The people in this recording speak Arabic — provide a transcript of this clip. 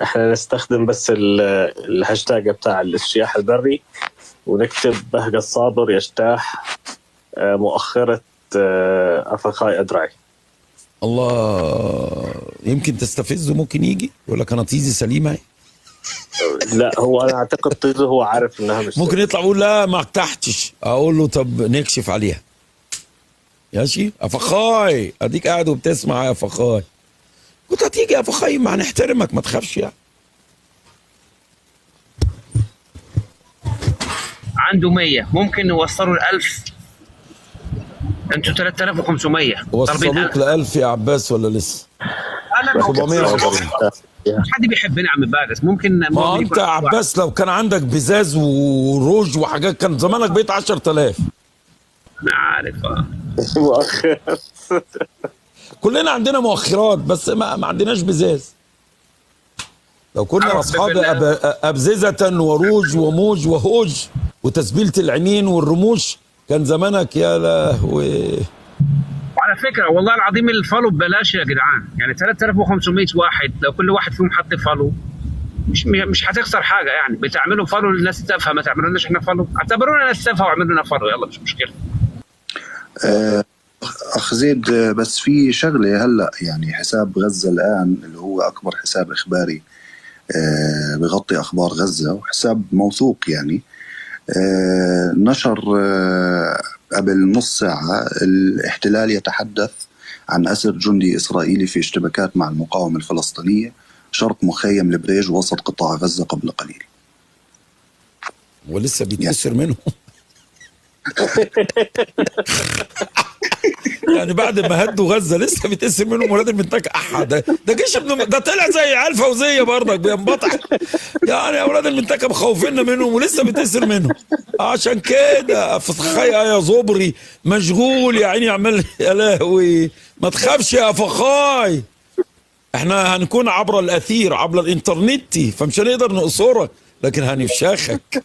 احنا نستخدم بس الهاشتاج بتاع الاجتياح البري، ونكتب بهجة الصابر يجتاح مؤخرة أفخاي أدرعي. الله، يمكن تستفزه، ممكن يجي يقول لك انا طيزي سليمه. لا، هو انا اعتقد طيزه هو عارف انها مش ممكن يطلع يقول لا ما اقتحتش، اقول له طب نكشف عليها. ماشي يا فخاي، اديك قاعد وبتسمع يا فخاي، كنت هتيجي يا فخاي، ما هنحترمك ما تخافش يعني. عنده 100 ممكن نوصلوا ل 1000. انتوا 3500 وصلوك ل 1000 يا عباس ولا لسه؟ انا 740. مش حد بيحبني يا عم باجس. ممكن ما انت يا عباس لو كان عندك بزاز وروج وحاجات كان زمانك بقيت 10000. انا عارف. كلنا عندنا مؤخرات بس ما عندناش بزاز. لو كنا اصحاب ابززه وروج وموج وهوج وتسبيله العينين والرموش كان زمانك يا لهوي. وعلى فكره والله العظيم الفالو ببلاش يا جدعان، يعني 3500 واحد لو كل واحد فيهم حط فالو مش هتخسر حاجه. يعني بتعملوا فالو للناس التافهه، ما تعملوناش احنا فالو. اعتبرونا ناس تافهه واعملوا لنا فالو، يلا مش مشكله. اخ زيد، بس في شغله هلا، يعني حساب غزه الان اللي هو اكبر حساب اخباري بغطي اخبار غزه وحساب موثوق، يعني نشر قبل نص ساعه الاحتلال يتحدث عن اسر جندي اسرائيلي في اشتباكات مع المقاومه الفلسطينيه شرق مخيم البريج وسط قطاع غزه قبل قليل. ولسه بيتأثر منهم. يعني بعد ما هدوا غزه لسه بيتقسم منهم ولاد المنتج. ده جيش ده طلع زي عيال فوزيه برضك بينبطح. يعني يا ولاد المنتج مخوفيننا منهم ولسه بيتقسم منهم. عشان كده فخاي يا زبري مشغول يا عيني عمال يا لهوي. ما تخافش يا فخاي، احنا هنكون عبر الاثير عبر الانترنت، فمش هنقدر نقصرك لكن هنفشخك.